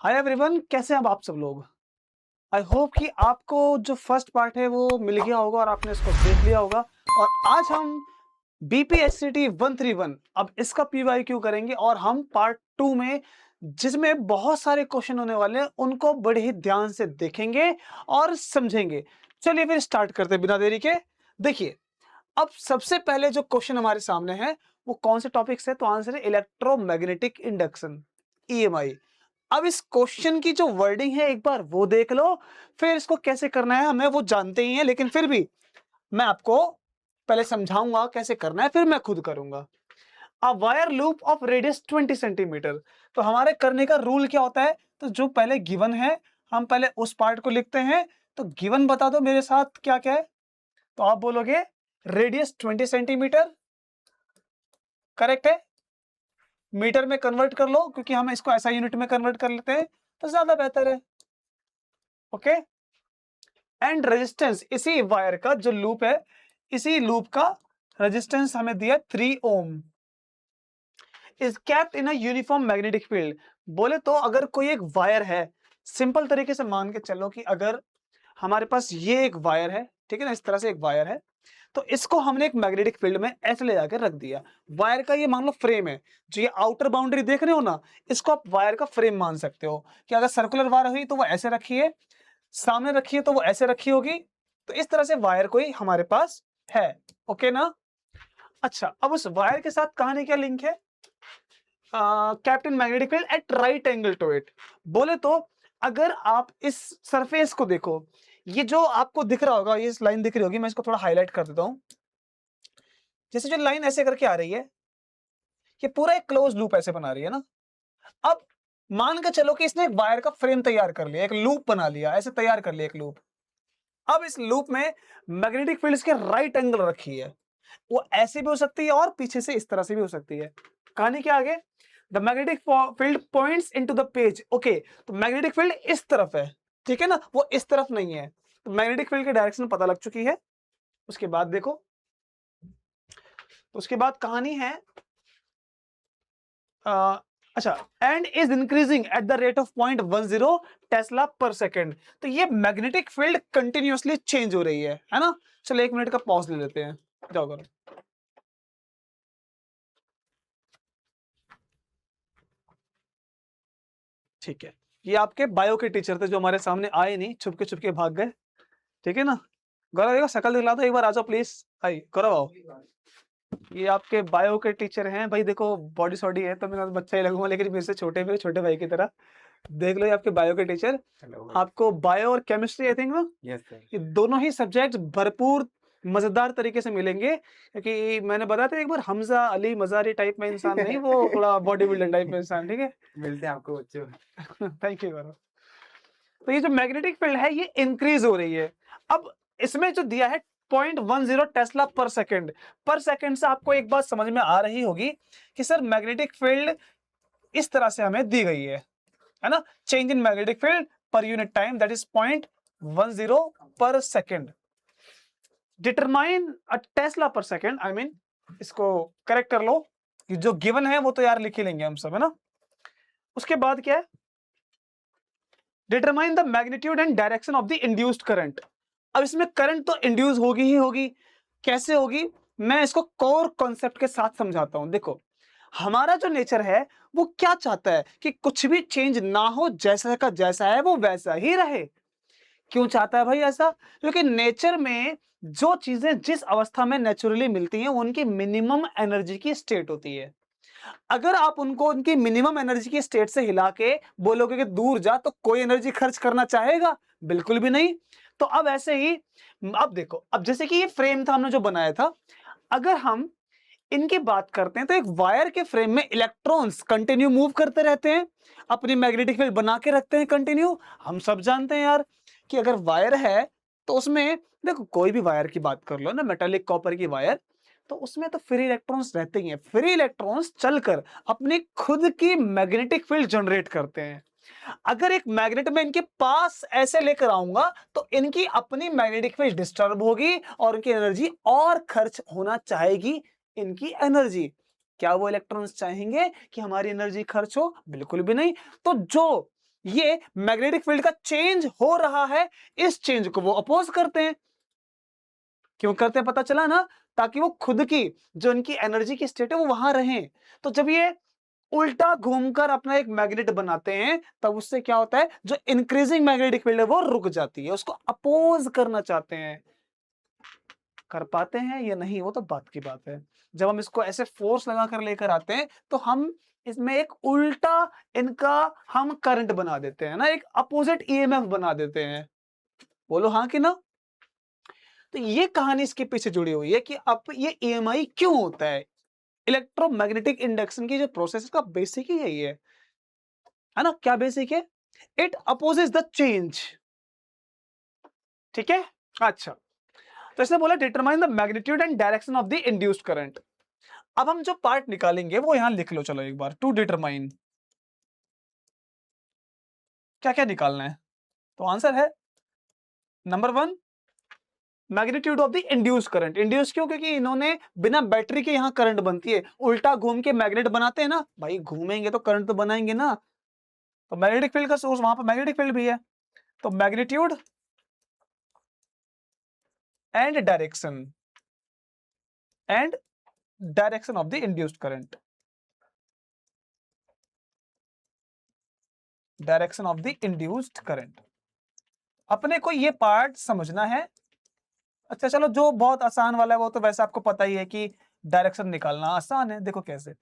Hi everyone, कैसे हैं अब आप सब लोग। आई होप कि आपको जो फर्स्ट पार्ट है वो मिल गया होगा और आपने इसको देख लिया होगा। और आज हम बीपीएससीटी 131 अब इसका पीवाईक्यू करेंगे और हम पार्ट 2 में जिसमें बहुत सारे क्वेश्चन होने वाले हैं उनको बड़े ही ध्यान से देखेंगे और समझेंगे। चलिए फिर स्टार्ट करते हैं बिना देरी के। देखिए, अब सबसे पहले जो क्वेश्चन हमारे सामने है वो कौन से टॉपिक से, तो आंसर है इलेक्ट्रोमैग्नेटिक इंडक्शन, ईएमआई। अब इस क्वेश्चन की जो वर्डिंग है एक बार वो देख लो, फिर इसको कैसे करना है हमें वो जानते ही हैं, लेकिन फिर भी मैं आपको पहले समझाऊंगा कैसे करना है, फिर मैं खुद करूंगा। A wire loop of radius 20 centimetre. तो हमारे करने का रूल क्या होता है, तो जो पहले गिवन है हम पहले उस पार्ट को लिखते हैं। तो गिवन बता दो मेरे साथ क्या क्या है, तो आप बोलोगे रेडियस 20 सेंटीमीटर, करेक्ट है। मीटर में कन्वर्ट कर लो क्योंकि हम इसको ऐसा यूनिट में कन्वर्ट कर लेते हैं तो ज्यादा बेहतर है। ओके, एंड रेजिस्टेंस, इसी वायर का जो लूप है, इसी लूप का रेजिस्टेंस हमें दिया 3 ohm, is kept in a uniform magnetic field. बोले तो अगर कोई एक वायर है, सिंपल तरीके से मान के चलो कि अगर हमारे पास ये एक वायर है, ठीक है ना, इस तरह से एक वायर है, तो इसको हमने एक मैग्नेटिक फील्ड में ऐसे ले जाकर रख दिया। वायर का ये मान लो फ्रेम है, जो ये आउटर बाउंड्री देख रहे हो ना, इसको आप वायर का फ्रेम मान सकते हो कि अगर सर्कुलर वायर हुई तो वो ऐसे रखी है, सामने रखी है तो वो ऐसे रखी होगी। तो इस तरह से वायर कोई हमारे पास है। ओके ना। अच्छा, अब उस वायर के साथ कहानी क्या लिंक है, captain magnetic field at right angle to it. बोले तो अगर आप इस सरफेस को देखो, ये जो आपको दिख रहा होगा, ये लाइन दिख रही होगी, मैं इसको थोड़ा हाईलाइट कर देता हूं। जैसे जो लाइन ऐसे करके आ रही है, ये पूरा एक क्लोज लूप ऐसे बना रही है ना। अब मान के चलो कि इसने एक वायर का फ्रेम तैयार कर लिया, एक लूप बना लिया, ऐसे तैयार कर लिया एक लूप। अब इस लूप में मैग्नेटिक फील्ड के राइट एंगल रखी है, वो ऐसे भी हो सकती है और पीछे से इस तरह से भी हो सकती है। कहानी क्या आगे, the magnetic field points into the page. Okay, तो मैग्नेटिक फील्ड इस तरफ है, ठीक है ना, वो इस तरफ नहीं है। तो मैग्नेटिक फील्ड की डायरेक्शन पता लग चुकी है। उसके बाद देखो, तो उसके बाद कहानी है अच्छा, and is increasing at the rate of 0.10 Tesla पर सेकेंड। तो ये मैग्नेटिक फील्ड कंटिन्यूअसली चेंज हो रही है ना। चलो 1 मिनट का पॉज ले लेते हैं, जाओ करो। ठीक है, ये आपके बायो के टीचर थे जो हमारे सामने आए नहीं, छुपके छुपके भाग गए, ठीक है ना। गौरव देखो, शकल दिखला दो एक बार, आ जाओ प्लीज। हाय गौरव आओ। ये आपके बायो के टीचर हैं भाई, देखो बॉडी सॉडी है तो मैं बच्चा ही लगूंगा, लेकिन मेरे से छोटे, मेरे छोटे भाई की तरह। देख लो ये आपके बायो के टीचर। आपको बायो और केमिस्ट्री आई थिंक ना, यस सर। ये दोनों ही सब्जेक्ट भरपूर मजेदार तरीके से मिलेंगे, क्योंकि मैंने बताया था एक बार, हमजा अली मजारी टाइप में इंसान नहीं, वो थोड़ा बॉडी बिल्डर टाइप में इंसान, ठीक है। मिलते हैं आपको बच्चों। थैंक यू गौरव। तो ये जो मैग्नेटिक फील्ड है ये इंक्रीज हो रही है। अब इसमें जो दिया है 0.10 टेस्ला पर सेकेंड से आपको एक बात समझ में आ रही होगी कि सर मैग्नेटिक फील्ड इस तरह से हमें दी गई है ना। Change in magnetic field per unit time that is 0.10 पर सेकेंड। डिटरमाइन अ टेस्ला पर सेकेंड, आई मीन इसको करेक्ट कर लो, जो गिवन है वो तो यार लिख ही लेंगे हम सब, है ना। उसके बाद क्या है, determine the magnitude and direction of the induced current. अब इसमें करंट तो इंड्यूस होगी ही होगी, कैसे होगी, मैं इसको कोर कॉन्सेप्ट के साथ समझाता हूं। देखो, हमारा जो नेचर है वो क्या चाहता है कि कुछ भी चेंज ना हो, जैसा का जैसा है वो वैसा ही रहे। क्यों चाहता है भाई ऐसा, क्योंकि नेचर में जो चीजें जिस अवस्था में नेचुरली मिलती हैं उनकी मिनिमम एनर्जी की स्टेट होती है। अगर आप उनको उनकी मिनिमम एनर्जी की स्टेट से हिला के बोलोगे कि दूर जा, तो कोई एनर्जी खर्च करना चाहेगा, बिल्कुल भी नहीं। तो अब ऐसे ही, अब देखो, अब जैसे कि ये फ्रेम था हमने जो बनाया था, अगर हम इनकी बात करते हैं तो एक वायर के फ्रेम में इलेक्ट्रॉन्स कंटिन्यू मूव करते रहते हैं, अपनी मैग्नेटिक फील्ड बना के रखते हैं कंटिन्यू। हम सब जानते हैं यार कि अगर वायर है तो उसमें देखो, कोई भी वायर की बात कर लो ना, मेटालिक कॉपर की वायर, तो उसमें तो फ्री इलेक्ट्रॉन्स रहते ही हैं। फ्री इलेक्ट्रॉन्स चलकर अपनी खुद की मैग्नेटिक फील्ड जनरेट करते हैं। अगर एक मैग्नेट में इनके पास ऐसे लेकर आऊंगा तो इनकी अपनी मैग्नेटिक फील्ड डिस्टर्ब होगी और इनकी एनर्जी और खर्च होना चाहेगी। इनकी एनर्जी, क्या वो इलेक्ट्रॉन्स चाहेंगे कि हमारी एनर्जी खर्च हो, बिल्कुल भी नहीं। तो जो ये मैग्नेटिक फील्ड का चेंज हो रहा है, इस चेंज को वो अपोज करते हैं। क्यों करते हैं पता चला ना, ताकि वो खुद की जो इनकी एनर्जी की स्टेट है वो वहां रहे। तो जब ये उल्टा घूमकर अपना एक मैग्नेट बनाते हैं, तब उससे क्या होता है, जो इंक्रीजिंग मैग्नेटिक फील्ड है वो रुक जाती है, उसको अपोज करना चाहते हैं। कर पाते हैं या नहीं वो तो बात की बात है। जब हम इसको ऐसे फोर्स लगाकर लेकर आते हैं, तो हम इसमें एक उल्टा इनका हम करंट बना देते हैं ना, एक अपोजिट ईएमएफ बना देते हैं। बोलो हाँ कि ना। तो ये कहानी इसके पीछे जुड़ी हुई है कि अब ये ईएमआई क्यों होता है। इलेक्ट्रोमैग्नेटिक इंडक्शन की जो प्रोसेस का बेसिक ही यही है ना। क्या बेसिक है? It opposes the change. ठीक है। अच्छा, तो इसने बोला determine the magnitude and direction of the induced current. अब हम जो पार्ट निकालेंगे वो यहां लिख लो, चलो एक बार। टू डिटरमाइन क्या क्या निकालना है, तो आंसर है number 1 magnitude of the induce current. Induce क्यों? क्योंकि इन्होंने बिना बैटरी के यहां करंट बनती है, उल्टा घूम के मैग्नेट बनाते हैं ना भाई, घूमेंगे तो करंट तो बनाएंगे ना। तो मैग्नेटिक फील्ड का सोर्स वहां पर मैग्नेटिक फील्ड भी है, तो magnitude and direction of the induced current, direction of the induced current. अपने को ये पार्ट समझना है। अच्छा चलो, जो बहुत आसान वाला है वो तो वैसे आपको पता ही है कि डायरेक्शन निकालना आसान है। देखो कैसे,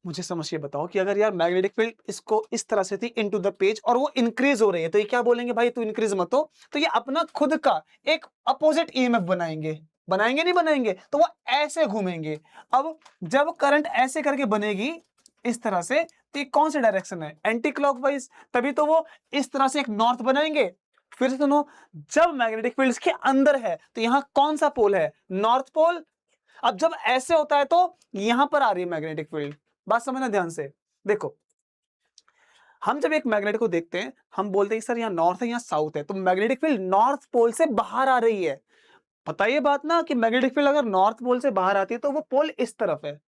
मुझे समझ के बताओ कि अगर यार मैग्नेटिक फील्ड इसको इस तरह से थी इनटू द पेज और वो इंक्रीज हो रही है, तो ये क्या बोलेंगे भाई तू इंक्रीज मत हो, तो ये अपना खुद का एक अपोजिट ईएमएफ बनाएंगे। बनाएंगे नहीं बनाएंगे, तो वो ऐसे घूमेंगे। अब जब करंट ऐसे करके बनेगी इस तरह से, तो ये कौन सा डायरेक्शन है? Anti clockwise. तभी तो वो इस तरह से एक नॉर्थ बनाएंगे। फिर सुनो, जब मैग्नेटिक फील्ड इसके अंदर है तो यहां कौन सा पोल है? North pole. अब जब ऐसे होता है तो यहां पर आ रही है मैग्नेटिक फील्ड। बात समझना ध्यान से। देखो, हम जब एक मैग्नेट को देखते हैं, हम बोलते हैं सर यहाँ नॉर्थ है यहाँ साउथ है, तो मैग्नेटिक फील्ड नॉर्थ पोल से बाहर आ रही है। पता ये बात ना कि मैग्नेटिक फील्ड अगर नॉर्थ पोल से बाहर आती है तो वो पोल इस तरफ है।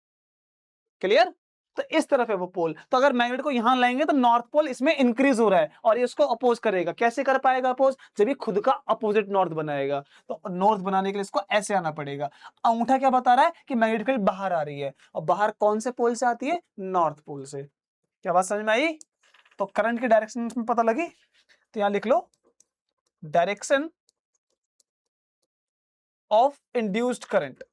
क्लियर? तो इस तरफ है वो पोल। तो अगर मैग्नेट को यहां लाएंगे तो नॉर्थ पोल इसमें इंक्रीज हो रहा है और ये उसको अपोज करेगा। कैसे कर पाएगा अपोज? जब ये खुद का अपोजिट नॉर्थ बनाएगा। तो नॉर्थ बनाने के लिए इसको ऐसे आना पड़ेगा। अंगूठा क्या बता रहा है कि मैग्नेटिक फील्ड बाहर आ रही है, और बाहर कौन से पोल से आती है? नॉर्थ पोल से। क्या बात समझ में आई? तो करंट की डायरेक्शन में पता लगी, तो यहां लिख लो डायरेक्शन ऑफ इंड्यूस्ड करंट।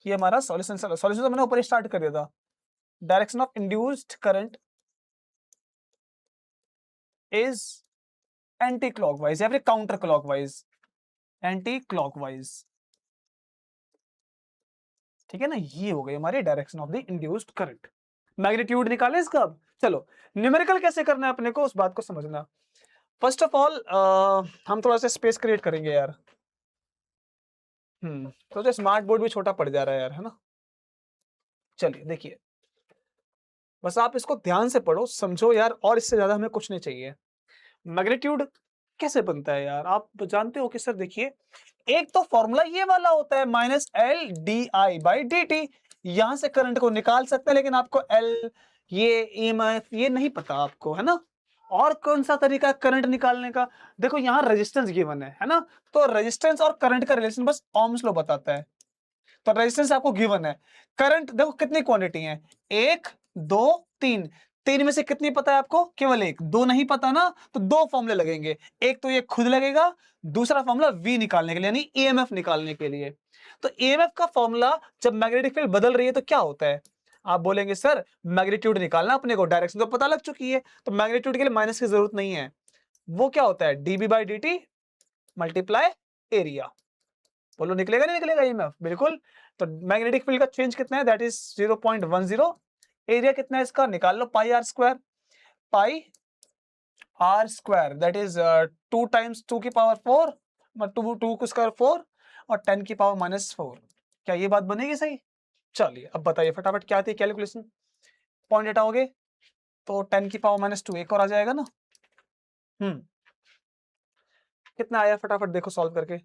ये हमारा सॉल्यूशन तो मैंने ऊपर स्टार्ट कर दिया था। Direction of induced current is anti clockwise या फिर काउंटर क्लॉकवाइज। एंटी क्लॉकवाइज, ठीक है ना। ये हो गई हमारी direction of the induced current. Magnitude निकाले इसका। अब चलो न्यूमेरिकल कैसे करना है अपने को, उस बात को समझना। फर्स्ट ऑफ ऑल हम थोड़ा सा स्पेस क्रिएट करेंगे यार। तो जो स्मार्ट बोर्ड भी छोटा पड़ जा रहा है यार, है ना। चलिए देखिए, बस आप इसको ध्यान से पढ़ो समझो यार, और इससे ज्यादा हमें कुछ नहीं चाहिए। मैग्नीट्यूड कैसे बनता है यार, आप जानते हो कि सर देखिए, एक तो फॉर्मूला ये वाला होता है -LdI/dt। यहां से करंट को निकाल सकते हैं, लेकिन आपको L ये EMF ये नहीं पता आपको, है ना। और कौन सा तरीका है करंट निकालने का? देखो यहाँ रेजिस्टेंस गिवन है ना। तो रेजिस्टेंस और करंट का रिलेशन बस ओम्स लॉ बताता है। तो रेजिस्टेंस आपको गिवन है। करंट देखो कितनी क्वांटिटी है, 1 2 3। 3 में से कितनी पता है आपको? केवल 1। 2 नहीं पता ना, तो 2 फॉर्मूले लगेंगे। एक तो ये खुद लगेगा, दूसरा फॉर्मूला V निकालने के लिए, यानी EMF निकालने के लिए। तो EMF का फॉर्मूला जब मैग्नेटिक फील्ड बदल रही है तो क्या होता है? आप बोलेंगे सर मैग्नीट्यूड निकालना अपने को, डायरेक्शन तो पता लग चुकी है, तो मैग्नीट्यूड के लिए माइनस की जरूरत नहीं है। वो क्या होता है? dB/dt multiply area. बोलो निकलेगा नहीं निकलेगा EMF? बिल्कुल। तो मैग्नेटिक फील्ड का चेंज कितना है? That is 0.10। एरिया कितना है इसका? निकाल लो, pi are square. Pi are square that is 2 times 2 की पावर 4, 2 को स्क्वायर 4 और 10 की पावर -4। क्या ये बात बनेगी सही? चलिए अब बताइए फटाफट क्या आती है कैलकुलेशन। पॉइंट हटाओगे तो 10 की पावर -2 एक और आ जाएगा ना। कितना आया फटाफट देखो सॉल्व करके।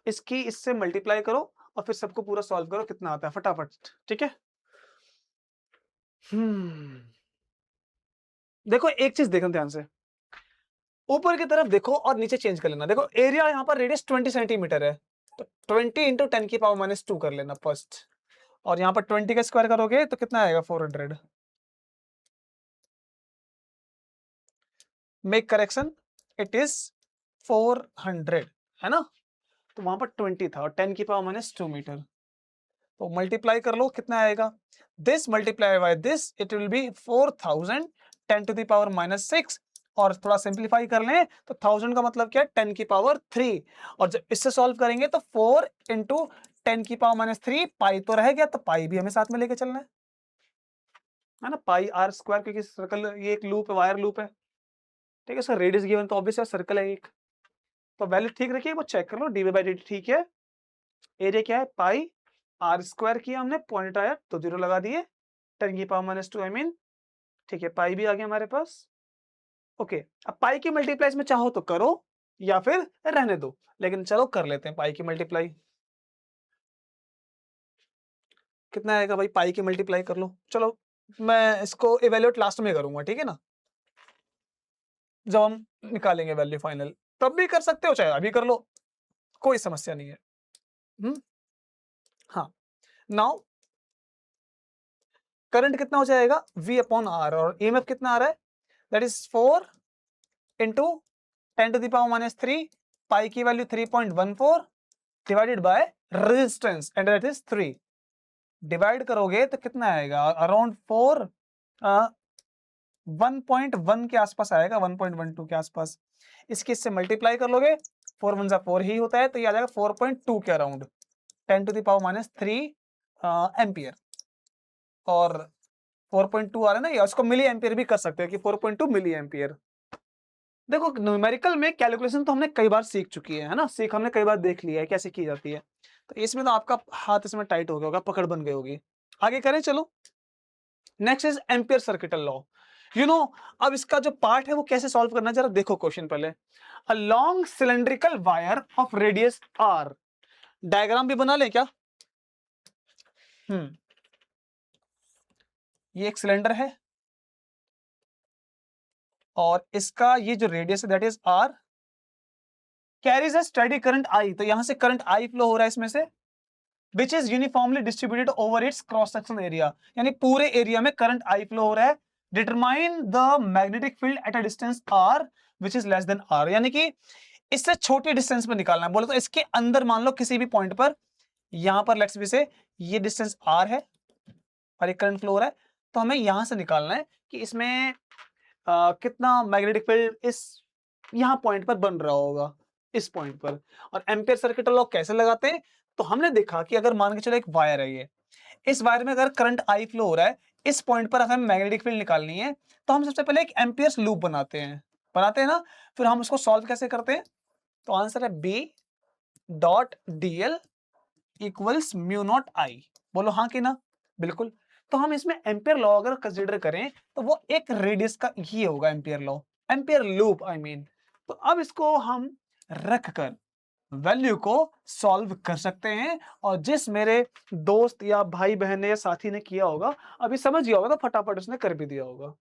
इसकी इससे मल्टीप्लाई करो और फिर सबको पूरा सॉल्व करो, कितना आता है फटाफट। ठीक है। देखो एक चीज देखना ध्यान से, ऊपर की तरफ देखो और नीचे चेंज कर लेना। देखो एरिया यहाँ पर रेडियस 20 सेंटीमीटर है, तो 20 इंटू 10⁻⁻2 कर लेना फर्स्ट, और यहाँ पर 20 का स्क्वायर करोगे तो कितना आएगा 400। मेक करेक्शन, इट इज 400, है ना। तो वहां पर 20 था और 10⁻⁻2 मीटर, तो मल्टीप्लाई कर लो कितना आएगा, this multiply by this it will be 4000 10⁻⁻6, और थोड़ा सिंप्लीफाई कर लें तो 1000 का मतलब क्या है 10⁻3, और जब इससे सॉल्व करेंगे तो 4 इंटू 10⁻3 पाई तो रह गया, तो पाई भी हमें साथ में लेके चलना है ना, पाई आर स्क्वायर, क्योंकि सर्कल ये एक लूप है, वायर लूप है, ठीक है। सर रेडियस गिवन तो ऑब्वियस है, सर्कल है एक, तो वैल्यू ठीक रखिए, वो चेक कर लो, dv/dt ठीक है। एरिया क्या है पाई आर स्क्वायर किया हमने, पॉइंट आया तो 0 लगा दिए, 10⁻⁻2 आई मीन, ठीक है, पाई भी आ गया हमारे पास। ओके, अब पाई की मल्टीप्लाई में चाहो तो करो या फिर रहने दो, लेकिन चलो कर लेते हैं पाई की मल्टीप्लाई। कितना आएगा भाई, पाई की मल्टीप्लाई कर लो। चलो मैं इसको इवेल्युएट लास्ट में करूंगा, ठीक है ना, जब हम निकालेंगे वैल्यू फाइनल, तब भी कर सकते हो चाहे अभी कर लो, कोई समस्या नहीं है। हाँ, नाउ करंट कितना हो जाएगा V अपॉन आर, और EMF कितना आ रहा है, दैट इज 4 इंटू 10⁻⁻3, पाई की value 3.14 divided by resistance and that is 3, divide करोगे तो कितना आएगा अराउंड 4 1.1 के आसपास आएगा, 1.12 के आसपास। इसके इससे मल्टीप्लाई कर लोगे, 4 1 जा 4 ही होता है, तो ये आ जाएगा 4.2 के अराउंड 10⁻³ एम्पियर, और 4.2 आ रहा है ना, या उसको मिली एम्पियर भी कर सकते हो कि 4.2 मिली एम्पियर। देखो न्यूमेरिकल में कैलकुलेशन तो हमने कई बार सीख चुकी है ना, सीख हमने कई बार देख लिया है कैसे की जाती है, तो इसमें तो आपका हाथ इसमें टाइट हो गया होगा, पकड़ बन गई होगी। आगे करें चलो, next is ampere circuital law. You know, अब इसका जो पार्ट है वो कैसे सॉल्व करना है जरा देखो क्वेश्चन पहले। A long cylindrical wire of radius R, diagram भी बना लें क्या। ये एक सिलेंडर है और इसका ये जो रेडियस है that is R, carries a steady current I, तो यहां से करंट आई फ्लो हो रहा है इसमें से, which is uniformly distributed over it's cross section area, यानी पूरे एरिया में करंट आई फ्लो हो रहा है। Determine the magnetic field at a distance R which is less than R, यानी कि इससे छोटी डिस्टेंस पर निकालना है। बोले तो इसके अंदर मान लो किसी भी पॉइंट पर, यहां पर लेट्स बी से ये डिस्टेंस आर है और एक करंट फ्लो हो रहा है, तो हमें यहां से निकालना है कि इसमें कितना मैग्नेटिक फील्ड इस यहां पॉइंट पर बन रहा होगा, इस पॉइंट पर। और एम्पियर सर्किट लॉ कैसे लगाते हैं, तो हमने देखा कि अगर मान के चलो एक वायर है ये, इस वायर में अगर करंट आई फ्लो हो रहा है, इस पॉइंट पर अगर हमें मैग्नेटिक फील्ड निकालनी है, तो हम सबसे पहले एक एम्पियर्स लूप बनाते हैं ना, फिर हम उसको सॉल्व कैसे करते हैं, तो आंसर है B dot DL equals mu naught I. बोलो हाँ कि ना, बिल्कुल। तो हम इसमें एम्पियर लॉ अगर कंसीडर करें तो वो एक रेडियस का ही होगा, ampere law, ampere loop I mean. तो अब इसको हम रख कर वैल्यू को सॉल्व कर सकते हैं, और जिस मेरे दोस्त या भाई बहन ने या साथी ने किया होगा, अभी समझ गया होगा, तो फटाफट उसने कर भी दिया होगा।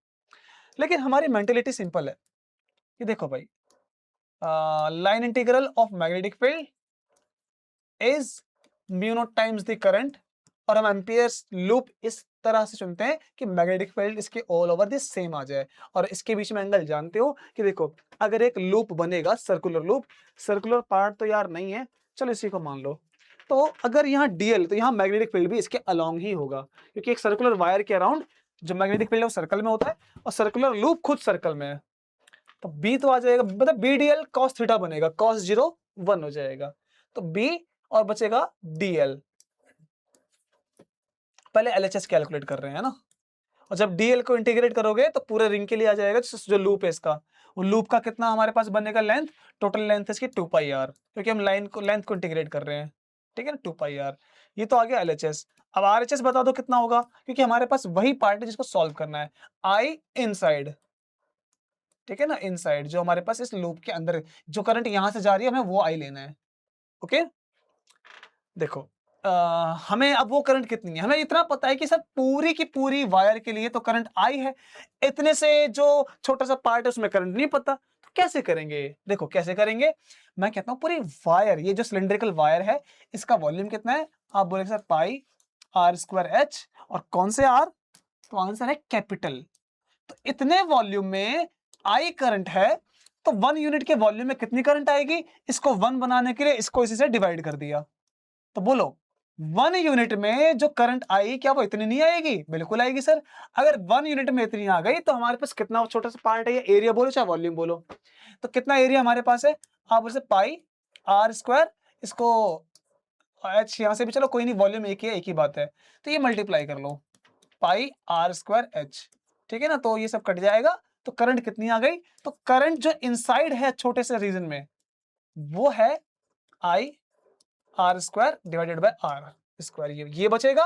लेकिन हमारी मेंटेलिटी सिंपल है कि देखो भाई, line integral of magnetic field is mu naught times the current, और हम एम्पियर्स लूप इस तरह से चुनते हैं कि मैग्नेटिक फील्ड इसके ऑल ओवर दिस सेम आ जाए, और इसके बीच में एंगल जानते हो कि देखो अगर एक लूप बनेगा सर्कुलर लूप, सर्कुलर पार्ट तो यार नहीं है, चलो इसी को मान लो, तो अगर यहाँ डीएल, तो यहाँ मैग्नेटिक फील्ड भी इसके अलोंग ही होगा, क्योंकि एक सर्कुलर वायर के अराउंड जो मैग्नेटिक फील्ड है वो सर्कल में होता है, और सर्कुलर लूप खुद सर्कल में है, तो बी तो आ जाएगा, मतलब B D L cos theta बनेगा, कॉस 0 1 हो जाएगा, तो बी और बचेगा डीएल। पहले एलएचएस कैलकुलेट कर रहे हैं ना, और जब डीएल को इंटीग्रेट करोगे तो पूरे रिंग के लिए आ जाएगा, जो लूप है इसका, वो लूप का कितना हमारे पास बनेगा लेंथ, टोटल लेंथ इसकी 2 पाई आर, क्योंकि हम लाइन को लेंथ को इंटीग्रेट कर रहे हैं, ठीक है ना, 2 पाई आर। ये तो आ गया एलएचएस। अब आरएचएस बता दो कितना होगा, क्योंकि हमारे पास वही पार्ट है जिसको सॉल्व करना है, आई इनसाइड, ठीक है ना, इनसाइड जो हमारे पास इस लूप के अंदर जो करंट यहां से जा रही है हमें वो आई लेना है। ओके देखो, हमें अब वो करंट कितनी है, हमें इतना पता है कि सर पूरी की पूरी वायर के लिए तो करंट आई है, इतने से जो छोटा सा पार्ट है उसमें करंट नहीं पता, तो कैसे करेंगे? देखो कैसे करेंगे, मैं कहता हूं पूरी वायर, ये जो सिलिंड्रिकल वायर है इसका वॉल्यूम कितना है, आप बोलेंगे sir pi are square H, और कौन से आर, तो आंसर है कैपिटल। तो इतने वॉल्यूम में आई करंट है, तो 1 यूनिट के वॉल्यूम में कितनी करंट आएगी, इसको 1 बनाने के लिए इसको इसी से डिवाइड कर दिया, तो बोलो 1 यूनिट में जो करंट आई क्या वो इतनी नहीं आएगी? बिल्कुल आएगी सर। अगर 1 यूनिट में इतनी आ गई तो हमारे पास कितना छोटा सा पार्ट है, ये एरिया बोलो चाहे वॉल्यूम बोलो, तो कितना एरिया हमारे पास है, आप बोले पाई आर स्क्वायर, इसको एच यहां से भी चलो कोई नहीं, वॉल्यूम एक ही है, एक ही बात है, तो ये मल्टीप्लाई कर लो पाई आर स्क्वायर एच, ठीक है ना, तो ये सब कट जाएगा, तो करंट कितनी आ गई, तो करंट जो इनसाइड है छोटे से रीजन में वो है I R square divided by R square, ये बचेगा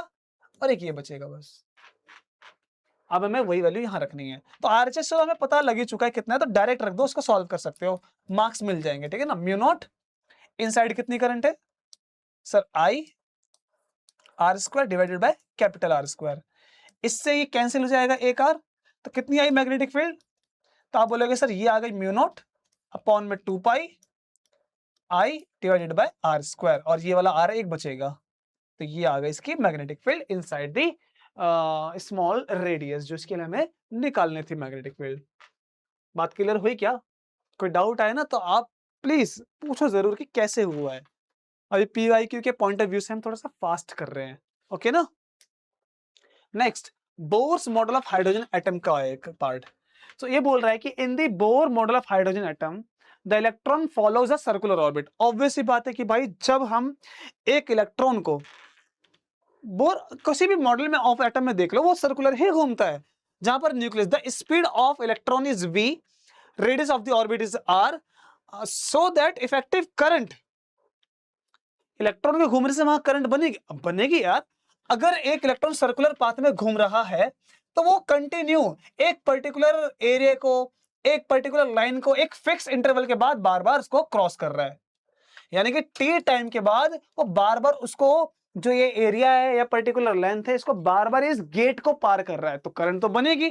और एक ये बचेगा बस। अब हमें वही वैल्यू यहां रखनी है, तो आरएचएस तो हमें पता लग ही चुका है कितना है, तो डायरेक्ट रख दो, उसको सॉल्व कर सकते हो, मार्क्स मिल जाएंगे, ठीक है ना। म्यू नॉट इनसाइड कितनी करंट है sir, I R square divided by capital R square, इससे ये कैंसिल हो जाएगा एक आर, तो कितनी आई मैग्नेटिक फील्ड, तो आप बोलोगे सर ये आ गई म्यू नॉट अपॉन में 2 पाई I divided by R square, और ये वाला आर एक बचेगा, तो ये आ गई इसकी magnetic field inside the small radius, जो इसके लिए हमें निकालनी थी मैग्नेटिक फील्ड। बात क्लियर हुई क्या? कोई डाउट आए ना तो आप प्लीज पूछो जरूर कि कैसे हुआ है। अभी पीवाईक्यू के पॉइंट ऑफ व्यू से हम थोड़ा सा फास्ट कर रहे हैं, ओके ना। Next, Bohr's model of hydrogen atom का एक पार्ट, तो ये बोल रहा है कि in the Bohr model of hydrogen atom the electron follows a circular orbit. Obvious सी बात है कि भाई जब हम एक इलेक्ट्रॉन को बोर किसी भी मॉडल में ऑफ एटम में देख लो वो सर्कुलर ही घूमता है, जहां पर nucleus, the speed of electron is v, radius of the orbit is r, so that effective current, electron के घूमने से वहां करंट बनेगी यार। अगर एक इलेक्ट्रॉन सर्कुलर पाथ में घूम रहा है तो वो कंटिन्यू एक पर्टिकुलर एरिया को, एक पर्टिकुलर लाइन को एक फिक्स इंटरवल के बाद बार बार उसको क्रॉस कर रहा है, यानी कि टी टाइम के बाद वो बार बार उसको, जो ये एरिया है या पर्टिकुलर लेंथ है, इसको बार बार इस गेट को पार कर रहा है, तो करंट तो बनेगी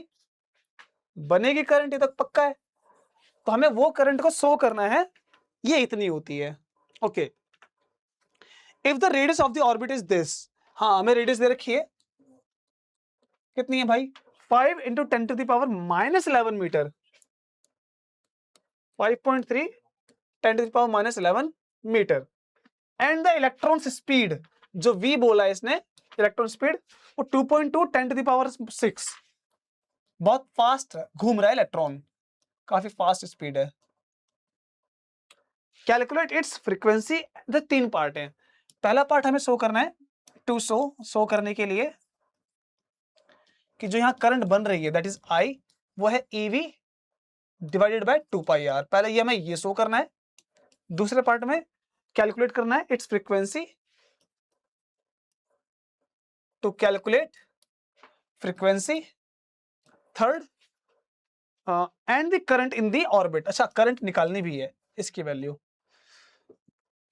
करंट, ये तो पक्का है। तो हमें वो करंट को शो करना है, ये इतनी होती है, okay. If the radius of the orbit is this, हाँ हमें रेडियस दे रखी है, कितनी है भाई, 5 into 10 to the power -11 meter, 5.3 10 to the power -11 meter, and the electron speed, जो v बोला है इसने, इलेक्ट्रॉन स्पीड वो 2.2 10 टू द पावर 6, बहुत फास्ट घूम रहा है इलेक्ट्रॉन, काफी फास्ट स्पीड है। Calculate its frequency, the 3 part है, पहला पार्ट हमें शो करना है, टू शो करने के लिए कि जो यहां करंट बन रही है दैट इज आई, वो है ev divided by 2 pi R, पहले ये हमें ये शो करना है। दूसरे पार्ट में कैलकुलेट करना है its frequency, to calculate frequency, third and the current in the orbit, अच्छा करंट निकालनी भी है इसकी वैल्यू।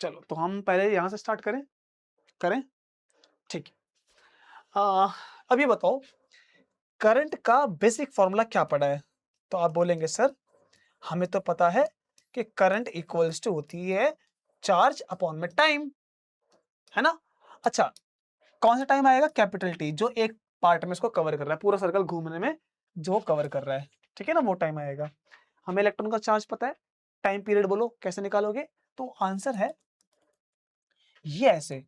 चलो तो हम पहले यहां से स्टार्ट करें ठीक है। अब ये बताओ करंट का बेसिक फॉर्मूला क्या पड़ा है, तो आप बोलेंगे सर हमें तो पता है कि करंट इक्वल्स टू होती है चार्ज अपॉन में टाइम, है ना। अच्छा कौन सा टाइम आएगा, कैपिटल टी, जो एक पार्ट में इसको कवर कर रहा है, पूरा सर्कल घूमने में जो कवर कर रहा है, ठीक है ना, वो टाइम आएगा। हमें इलेक्ट्रॉन का चार्ज पता है, टाइम पीरियड बोलो कैसे निकालोगे, तो आंसर है ये ऐसे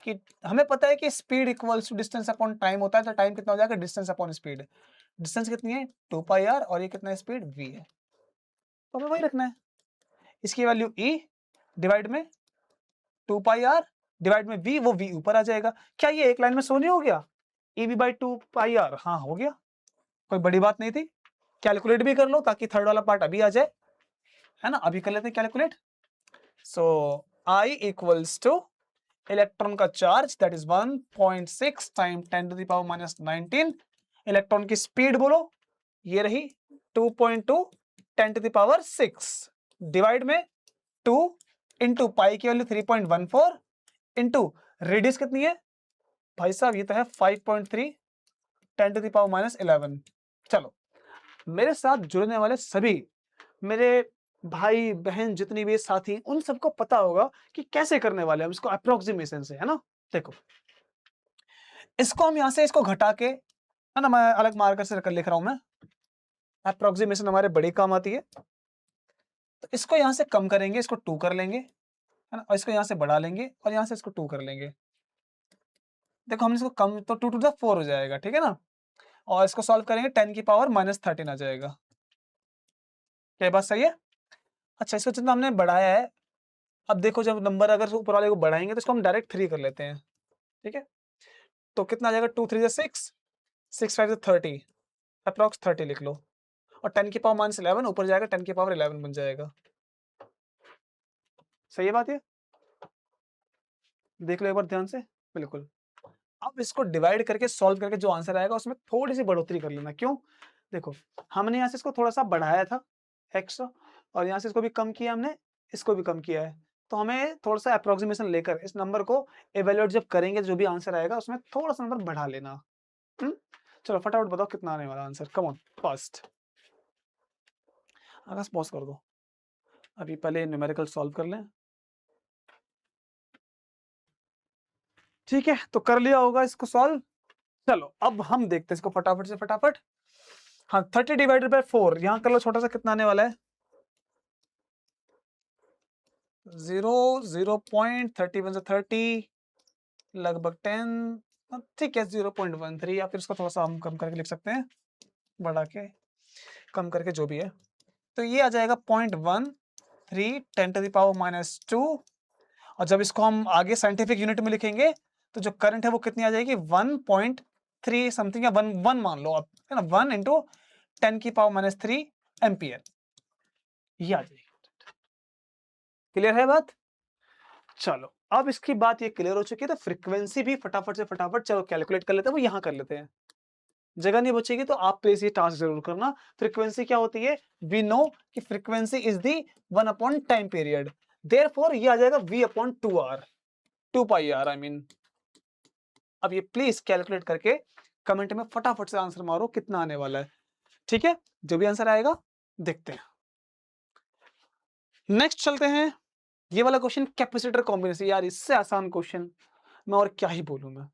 कि हमें पता है कि speed equals to distance upon time होता है, तो टाइम कितना हो जाएगा, डिस्टेंस अपॉन स्पीड, डिस्टेंस कितनी है 2 पाई आर, और ये कितना है स्पीड v है, तो हमें वही रखना है, इसकी वैल्यू e डिवाइड में 2 पाई आर डिवाइड में v, वो v ऊपर आ जाएगा। क्या ये एक लाइन में शो नहीं हो गया, ev बाई 2 पाई आर, हाँ हो गया, कोई बड़ी बात नहीं थी। कैलकुलेट भी कर लो ताकि थर्ड वाला पार्ट अभी आ जाए, है ना, अभी कर लेते हैं calculate. So I equals to electron का charge that is 1.6 time 10 to the power -19, electron की स्पीड बोलो ये रही 2.2 10 टू द पावर 6 डिवाइड में 2 इंटू पाई की वैल्यू 3.14 इंटू रेडियस कितनी है भाई साहब, ये तो है 5.3 10⁻11। चलो, मेरे साथ जुड़ने वाले सभी मेरे भाई बहन जितनी भी साथी, उन सबको पता होगा कि कैसे करने वाले हम इसको अप्रोक्सीमेशन से, है ना। देखो, इसको हम यहां से इसको घटा के, है ना, मैं अलग मार्कर से लिख रहा हूं मैं। अप्रोक्सीमेशन हमारे बड़ी काम आती है, तो इसको यहां से कम करेंगे, इसको 2 कर लेंगे, है ना, और इसको यहां से बढ़ा लेंगे और यहां से इसको 2 कर लेंगे। देखो, हमने इसको कम तो 2 टू द 4 हो जाएगा, ठीक है ना, और इसको सॉल्व करेंगे 10⁻13 आ जाएगा। क्या ये बात सही है? अच्छा, इसको जितना हमने बढ़ाया है, अब देखो जब नंबर अगर ऊपर वाले को बढ़ाएंगे तो इसको हम डायरेक्ट 3 कर लेते हैं, ठीक है। तो कितना आ जाएगा, 2 3 6, 6 5 30, अप्रॉक्स 30 लिख लो, और 10⁻11 ऊपर जाएगा, 10⁻11 बन जाएगा। सही है बात ये? देख लो एक बार ध्यान से, बिल्कुल। अब इसको डिवाइड करके सॉल्व करके जो आंसर आएगा उसमें थोड़ी सी बढ़ोतरी कर लेना। क्यों? देखो, हमने यहाँ से इसको थोड़ा सा बढ़ाया था एक्स्ट्रा, और यहाँ से इसको भी कम किया हमने, इसको भी कम किया है, तो हमें थोड़ा सा अप्रोक्सीमेशन लेकर इस नंबर को इवेल्युएट जब करेंगे, जो भी आंसर आएगा उसमें थोड़ा सा नंबर बढ़ा लेना। चलो फटाफट बताओ कितना आने वाला answer, come on fast. Akash pause कर दो, अभी पहले न्यूमेरिकल सॉल्व कर लें। ठीक है, तो कर लिया होगा इसको सॉल्व। चलो अब हम देखते हैं इसको फटाफट से फटाफट। हाँ, 30 डिवाइडेड बाय 4 यहाँ कर लो, छोटा सा कितना आने वाला है, 0.31 से 30 लगभग 10, ठीक है 0.13, या फिर इसको थोड़ा सा हम कम करके लिख सकते हैं, बढ़ा के कम करके जो भी है, तो ये आ जाएगा 0.13 10⁻²। और जब इसको हम आगे साइंटिफिक यूनिट में लिखेंगे तो जो करंट है वो कितनी आ जाएगी, 1.3 समथिंग, या 1 मान लो आप, है ना, 1 इंटू 10⁻³ एम्पियर, ये आ जाएगी। क्लियर है बात? चलो, अब इसकी बात ये क्लियर हो चुकी है, तो फ्रीक्वेंसी भी फटाफट से फटाफट चलो कैलकुलेट कर लेते हैं, वो यहां कर लेते हैं, जगह नहीं बचेगी, तो आप प्लीज ये टास्क जरूर करना। फ्रीक्वेंसी क्या होती है, वी नो कि frequency is the 1 time period, therefore ये आ जाएगा v/2r, 2πr आई मीन। अब ये प्लीज कैलकुलेट करके कमेंट में फटाफट से आंसर मारो कितना आने वाला है, ठीक है, जो भी आंसर आएगा देखते हैं। नेक्स्ट चलते हैं, ये वाला क्वेश्चन कैपेसिटर कॉम्बिनेशन, यार इससे आसान क्वेश्चन मैं और क्या ही बोलूं मैं,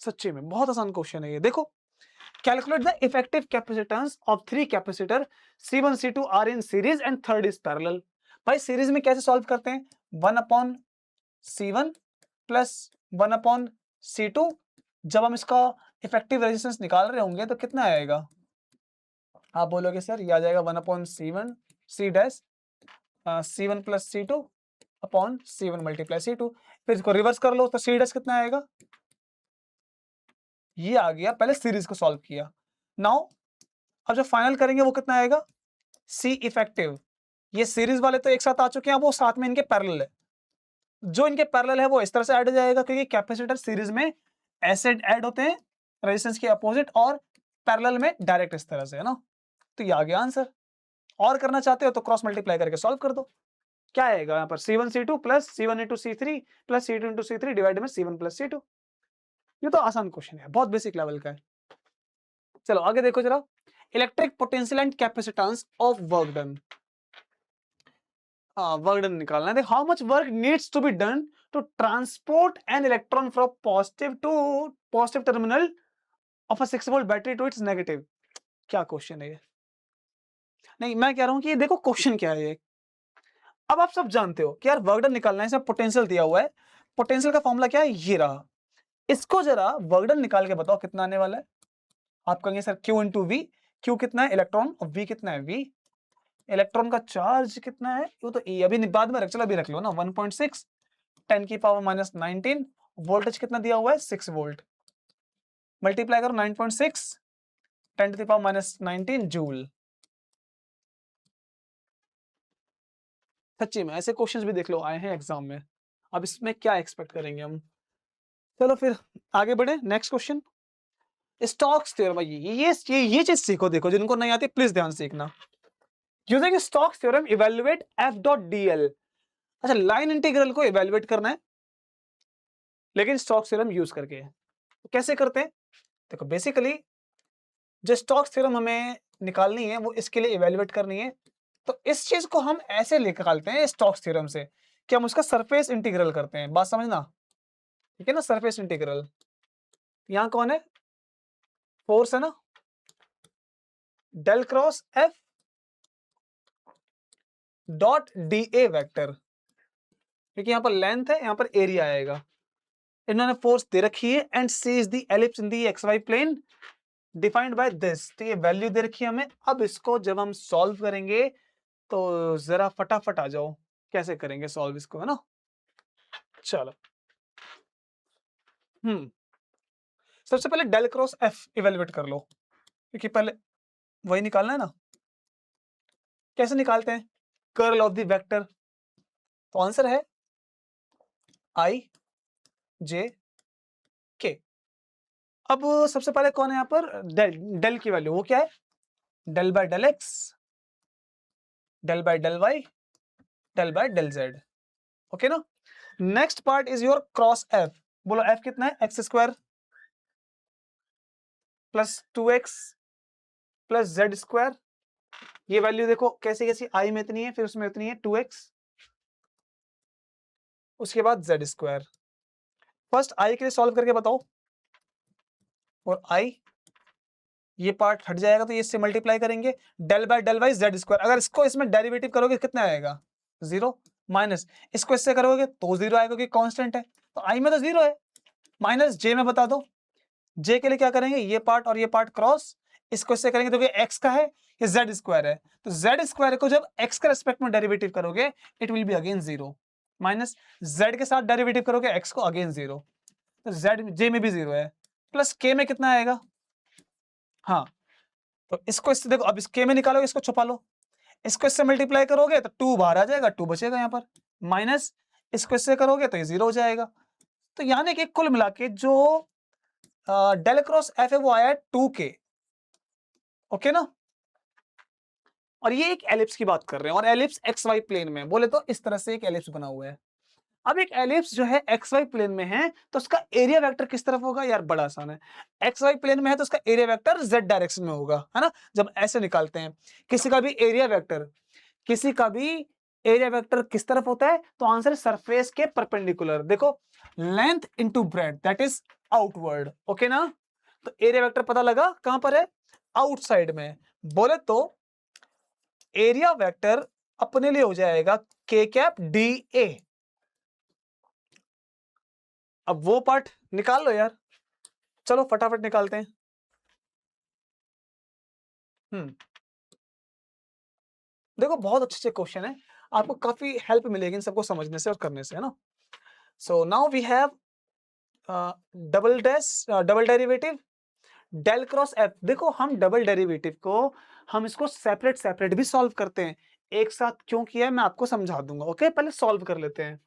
सच्ची में बहुत आसान क्वेश्चन है ये। देखो, calculate the effective capacitance of 3 capacitor C1 C2 are in series and third is parallel. भाई सीरीज में कैसे सॉल्व करते हैं, 1/C1 प्लस 1/C2, जब हम इसका इफेक्टिव रेजिस्टेंस निकाल रहे होंगे तो कितना आएगा, आप बोलोगे सर ये आ जाएगा 1/C1 C dash C1 plus C2 upon C1 multiply C2, फिर इसको रिवर्स कर लो तो C डैश कितना आएगा, ये आ गया, पहले सीरीज को सॉल्व किया। नाउ अब जो फाइनल करेंगे वो कितना आएगा, C इफेक्टिव, ये सीरीज वाले तो एक साथ आ चुके हैं, वो साथ में इनके पैरेलल है, जो इनके पैरेलल है वो इस तरह से ऐड हो जाएगा, क्योंकि कैपेसिटर सीरीज में ऐसे ऐड होते हैं रेजिस्टेंस के अपोजिट, और पैरेलल में डायरेक्ट इस तरह से, है ना। तो ये आ गया आंसर, और करना चाहते हो तो क्रॉस मल्टीप्लाई करके सॉल्व कर दो। क्या आएगा यहाँ पर, C1 C2 plus C1 into C3 plus C2 into C3 divide में C1 प्लस C2। ये तो आसान क्वेश्चन है, बहुत बेसिक लेवल का है। चलो आगे देखो जरा, electric potential and capacitance of work done. Work done निकालना है, how much work needs to be done to transport an electron from positive terminal of a 6 volt battery to its negative. क्या question है ये, नहीं मैं कह रहा हूं कि ये देखो क्वेश्चन क्या है ये। अब आप सब जानते हो कि यार वर्क डन निकालना है, इसमें पोटेंशियल दिया हुआ है, पोटेंशियल का फॉर्मूला क्या है, ये रहा। इसको जरा वर्क डन निकाल के बताओ कितना आने वाला है। आप कहेंगे sir Q into V, Q कितना है इलेक्ट्रॉन और V कितना है, V इलेक्ट्रॉन का चार्ज कितना है, वो तो E अभी बाद में रख, चलो अभी रख लो ना, 1.6 10⁻⁻19, वोल्टेज कितना दिया हुआ है 6 वोल्ट, मल्टीप्लाई करो 9.6 10⁻⁻19 जूल। सच्ची में ऐसे क्वेश्चंस भी देख लो आए हैं एग्जाम में, अब इसमें क्या एक्सपेक्ट करेंगे हम। चलो फिर आगे बढ़े, नेक्स्ट क्वेश्चन, स्टोक्स थ्योरम। ये चीज सीखो, देखो जिनको नहीं आती प्लीज ध्यान सीखना। Using Stokes theorem evaluate F.dl। अच्छा, लाइन इंटीग्रल को इवैल्यूएट करना है, लेकिन स्टोक्स थ्योरम यूज करके। तो कैसे करते हैं? देखो बेसिकली जो स्टोक्स थ्योरम हमें निकालनी है वो इसके लिए इवेल्युएट करनी है। तो इस चीज को हम ऐसे निकालते हैं स्टोक्स थ्योरम से कि हम उसका सरफेस इंटीग्रल करते हैं। बात समझना, ठीक है ना? सरफेस इंटीग्रल, यहाँ कौन है? फोर्स है ना, del cross F dot d A vector, क्योंकि यहाँ पर लेंथ है, यहाँ पर एरिया आएगा। इन्होंने फोर्स दे रखी है and C is the ellipse in the x y plane defined by this. तो ये वैल्यू दे रखी है हमें। अब इसको जब हम सॉल्व करेंगे तो जरा फटाफट आ जाओ, कैसे करेंगे सॉल्व इसको, है ना? चलो, सबसे पहले डेल क्रॉस एफ इवेल्युएट कर लो, क्योंकि पहले वही निकालना है ना। कैसे निकालते हैं? Curl of the vector. तो आंसर है आई जे के। अब सबसे पहले कौन है यहाँ पर? डेल। डेल की वैल्यू वो क्या है? Del by del x, del by del y, del by del z. Okay ना? Next part is your cross F. बोलो एफ कितना है? X square plus 2x plus z square. ये वैल्यू देखो कैसी कैसी, आई में इतनी है, फिर उसमें इतनी है 2x, उसके बाद जेड स्क्वायर। फर्स्ट आई के लिए सॉल्व करके बताओ। और आई ये पार्ट हट जाएगा तो ये इससे मल्टीप्लाई करेंगे, del by del y z square. अगर इसको इसमें डेरिवेटिव करोगे कितना आएगा? 0। माइनस इसको इससे करोगे तो 0 आएगा, क्योंकि कांस्टेंट है। तो आई में तो 0 है। माइनस जे में बता दो। जे के लिए क्या करेंगे? ये पार्ट और ये पार्ट क्रॉस, इसको इससे करेंगे तो एक्स का है, ये जेड स्क्वायर है। तो जेड स्क्वायर को जब एक्स के रेस्पेक्ट में डेरिवेटिव करोगे it will be again 0। Minus Z के साथ डेरिवेटिव करोगे एक्स को, अगेन 0। तो जेड जे में भी 0 है। प्लस के में कितना आएगा? हाँ, तो इसको इससे देखो, अब इस के में निकालोगे, इसको छुपा लो। इसको इससे मल्टीप्लाई करोगे तो 2 बाहर आ जाएगा, 2 बचेगा यहाँ पर। माइनस इसको इससे करोगे तो ये 0 हो जाएगा। तो यानी कि कुल मिला के जो डेल क्रॉस एफ है वो आया है 2k। ओके ना? और ये एक एलिप्स की बात कर रहे हैं, और एलिप्स एक्स वाई प्लेन में, बोले तो इस तरह से एक एलिप्स बना हुआ है। अब एक एलिप्स जो है एक्स वाई प्लेन में है तो उसका एरिया वेक्टर किस तरफ होगा? यार बड़ा आसान है। एक्स वाई प्लेन में है तो उसका एरिया वेक्टर जेड डायरेक्शन में होगा, है ना? जब ऐसे निकालते हैं किसी का भी एरिया वेक्टर, किसी का भी एरिया वेक्टर किस तरफ होता है? तो आंसर है सरफेस के परपेंडिकुलर। देखो, length into breadth that is outward. Okay ना? तो एरिया वेक्टर पता लगा कहां पर है? आउटसाइड में। बोले तो एरिया वेक्टर अपने लिए हो जाएगा के कैप डी ए। अब वो पार्ट निकाल लो यार, चलो फटाफट निकालते हैं। देखो बहुत अच्छे अच्छे क्वेश्चन है, आपको काफी हेल्प मिलेगी इन सबको समझने से और करने से, है ना? So now we have double derivative del cross F. देखो हम डबल डेरिवेटिव को हम इसको सेपरेट सेपरेट भी सॉल्व करते हैं, एक साथ क्यों किया है मैं आपको समझा दूंगा। ओके, पहले सॉल्व कर लेते हैं।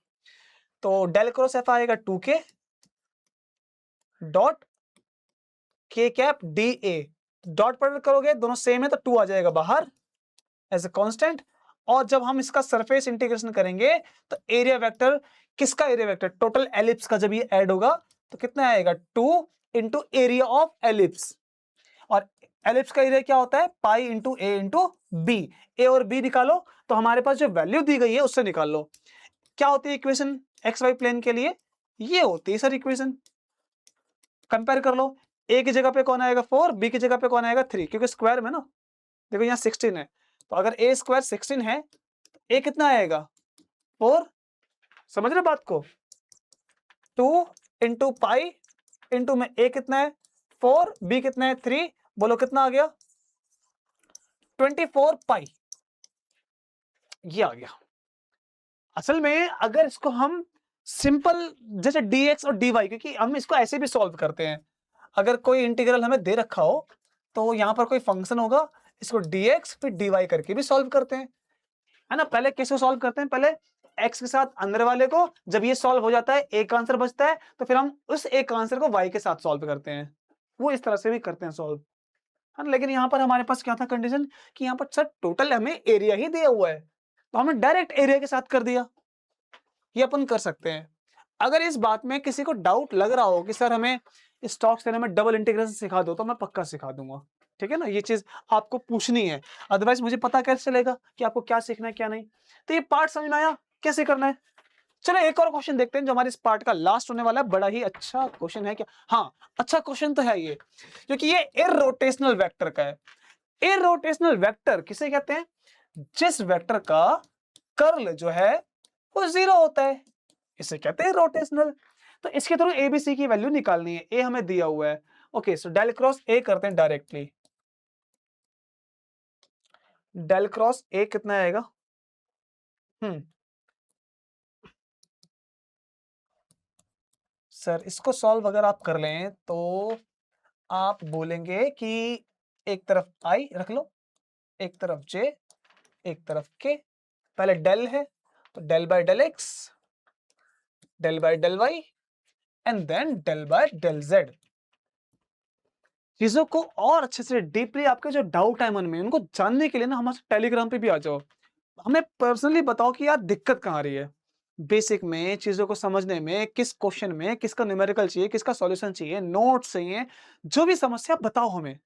तो डेल क्रॉस एफ आएगा 2k डॉट के cap D A. Dot product करोगे दोनों सेम है तो 2 आ जाएगा बाहर एज ए कांस्टेंट। और जब हम इसका सरफेस इंटीग्रेशन करेंगे तो एरिया वेक्टर, किसका एरिया वेक्टर? टोटल एलिप्स का जब ये ऐड होगा तो कितना आएगा? 2 इंटू एरिया ऑफ एलिप्स। और एलिप्स का एरिया क्या होता है? पाई इंटू ए इंटू बी। ए और बी निकालो तो हमारे पास जो वैल्यू दी गई है उससे निकाल लो। क्या होती है इक्वेशन एक्स वाई प्लेन के लिए? ये होती है सर इक्वेशन। कंपेयर कर लो, ए की जगह पे कौन आएगा 4, बी की जगह पे कौन आएगा 3, क्योंकि स्क्वायर में ना। देखो यहाँ 16 है, तो अगर ए स्क्वायर 16 है तो ए कितना आएगा? 4। समझ रहे बात को? 2 इंटू पाई इंटू में ए कितना है 4, बी कितना है 3, बोलो कितना आ गया? 24 पाई। ये आ गया। असल में अगर इसको हम सिंपल जैसे dx और dy, क्योंकि हम इसको ऐसे भी सॉल्व करते हैं, अगर कोई इंटीग्रल हमें दे रखा हो तो यहाँ पर कोई फंक्शन होगा, इसको dx फिर dy करके भी सॉल्व करते हैं, है ना? पहले किसको सॉल्व करते हैं? पहले x के साथ अंदर वाले को। जब ये सॉल्व हो जाता है, एक आंसर बचता है, तो फिर हम उस एक आंसर को y के साथ सॉल्व करते हैं। वो इस तरह से भी करते हैं सॉल्व, है ना? लेकिन यहाँ पर हमारे पास क्या था कंडीशन कि यहाँ पर सर टोटल हमें एरिया ही दिया हुआ है, तो हमने डायरेक्ट एरिया के साथ कर दिया। ये अपन कर सकते हैं। अगर इस बात में किसी को डाउट लग रहा हो कि सर हमें स्टॉक थ्योरम में डबल इंटीग्रेशन सिखा दो, तो मैं पक्का सिखा दूंगा, ठीक है ना। ये चीज आपको पूछनी है, अदरवाइज मुझे पता कैसे चलेगा कि आपको क्या सीखना है क्या नहीं। तो ये पार्ट समझ में आया कैसे करना है। चलो एक और क्वेश्चन देखते हैं जो हमारे इस पार्ट का लास्ट होने वाला है। बड़ा ही अच्छा क्वेश्चन है क्या? हाँ, अच्छा क्वेश्चन तो है ये, क्योंकि ये इररोटेशनल वेक्टर का है। इररोटेशनल वेक्टर किसे कहते हैं? जिस वेक्टर का कर्ल जो है वो 0 होता है, इसे कहते हैं रोटेशनल। तो इसके थ्रू एबीसी की वैल्यू निकालनी है। ए हमें दिया हुआ है, okay, so del cross A करते हैं डायरेक्टली। डेल क्रॉस ए कितना आएगा? सर इसको सॉल्व अगर आप कर लें तो आप बोलेंगे कि एक तरफ आई रख लो, एक तरफ जे, एक तरफ के। पहले डेल है तो del by del x, del by del y, and then del by del z. चीजों को और अच्छे से डीपली आपके जो डाउट है मन में उनको जानने के लिए ना हमारे टेलीग्राम पे भी आ जाओ। हमें पर्सनली बताओ कि यार दिक्कत कहाँ आ रही है, बेसिक में चीजों को समझने में, किस क्वेश्चन में किसका न्यूमेरिकल चाहिए, किसका सॉल्यूशन चाहिए, नोट्स चाहिए, जो भी समस्या बताओ हमें,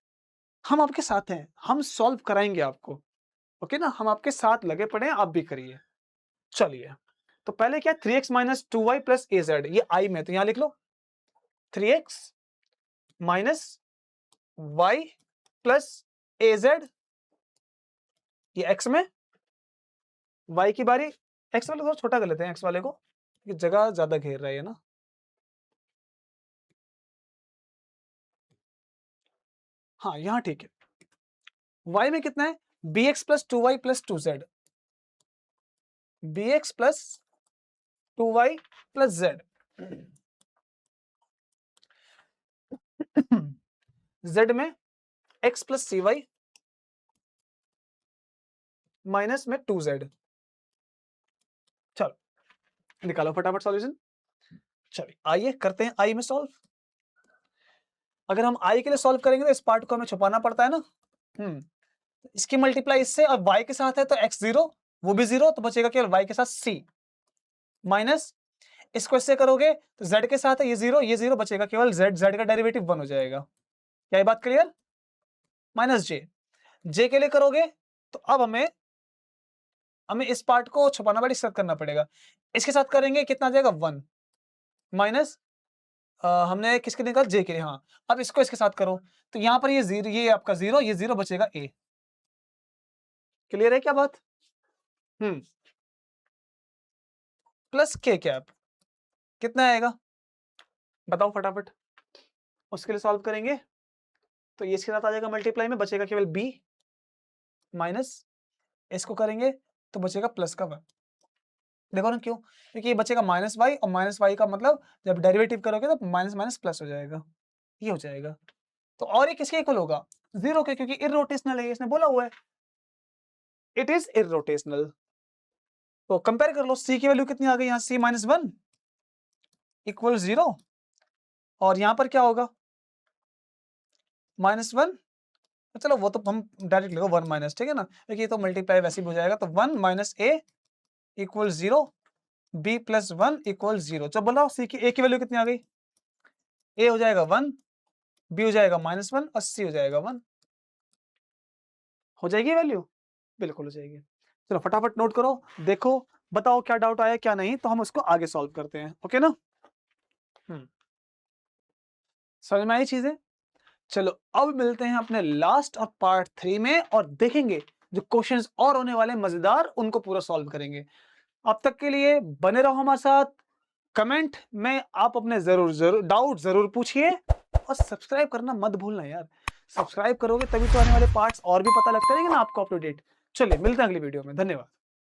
हम आपके साथ हैं, हम सॉल्व कराएंगे आपको। ओके ना, हम आपके साथ लगे पड़े हैं, आप भी करिए। चलिए, तो पहले क्या, 3x minus 2y plus az, ये आई में तो यहां लिख लो 3x minus y plus az, ये x में, y की बारी, x वाले थोड़ा छोटा कर लेते हैं, x वाले को, ये जगह ज्यादा घेर रहा है ना। हाँ यहां ठीक है। y में कितना है? bx plus 2y plus 2z, bx plus 2y plus z, z में x प्लस cy माइनस में 2z। चलो निकालो फटाफट सॉल्यूशन। चलिए आइए करते हैं आई में सॉल्व। अगर हम आई के लिए सॉल्व करेंगे तो इस पार्ट को हमें छुपाना पड़ता है ना। इसकी मल्टीप्लाई इससे, और y के साथ है तो x 0, वो भी 0, तो बचेगा केवल y के साथ c, माइनस इसको इससे करोगे तो z के साथ है ये 0 बचेगा केवल z, z का डेरिवेटिव 1 हो जाएगा। क्या ये बात क्लियर? माइनस j के लिए करोगे तो अब हमें इस पार्ट को छुपाना पड़ेगा, डिस्कस करना पड़ेगा। इसके साथ करेंगे कितना आ जाएगा 1, माइनस हमने किसके लिए निकाला? j के लिए। हाँ, अब इसको इसके साथ करो तो यहां पर ये 0, ये आपका 0, ये 0 बचेगा a। क्लियर है क्या बात? प्लस k कैप कितना आएगा बताओ फटाफट। उसके लिए सॉल्व करेंगे तो ये इसके साथ आ जाएगा मल्टीप्लाई में, बचेगा केवल b, माइनस इसको करेंगे तो बचेगा प्लस का 1। देखो ना क्यों? क्योंकि ये बचेगा माइनस वाई, और माइनस वाई का मतलब जब डेरिवेटिव करोगे तो माइनस माइनस प्लस हो जाएगा, ये हो जाएगा। तो और ये किसके इक्वल होगा? 0 के, क्योंकि इररोटेशनल है, इसने बोला हुआ है इट इज इररोटेशनल। तो कंपेयर कर लो, c की वैल्यू कितनी आ गई यहाँ, c माइनस 1 इक्वल 0, और यहां पर क्या होगा? -1। चलो वो तो हम डायरेक्ट लिखो 1 माइनस, ठीक है ना, क्योंकि ये तो मल्टीप्लाई वैसे ही हो जाएगा। तो 1 minus a equal 0, b plus 1 equal 0। जब बोला c की, a की वैल्यू कितनी आ गई? a हो जाएगा 1, b हो जाएगा -1, और c हो जाएगा 1। हो जाएगी वैल्यू? बिल्कुल हो जाएगी। चलो फटाफट नोट करो, देखो, बताओ क्या डाउट आया क्या नहीं, तो हम उसको आगे सॉल्व करते हैं। ओके ना? समझ में आई चीजें? चलो अब मिलते हैं अपने लास्ट और पार्ट 3 में, और देखेंगे जो क्वेश्चंस और होने वाले मजेदार, उनको पूरा सॉल्व करेंगे। अब तक के लिए बने रहो हमारे साथ। कमेंट में आप अपने जरूर डाउट जरूर पूछिए, और सब्सक्राइब करना मत भूलना यार। सब्सक्राइब करोगे तभी तो आने वाले पार्ट्स और भी पता लगते रहेंगे ना आपको, अप टू डेट। चलिए मिलते हैं अगली वीडियो में, धन्यवाद।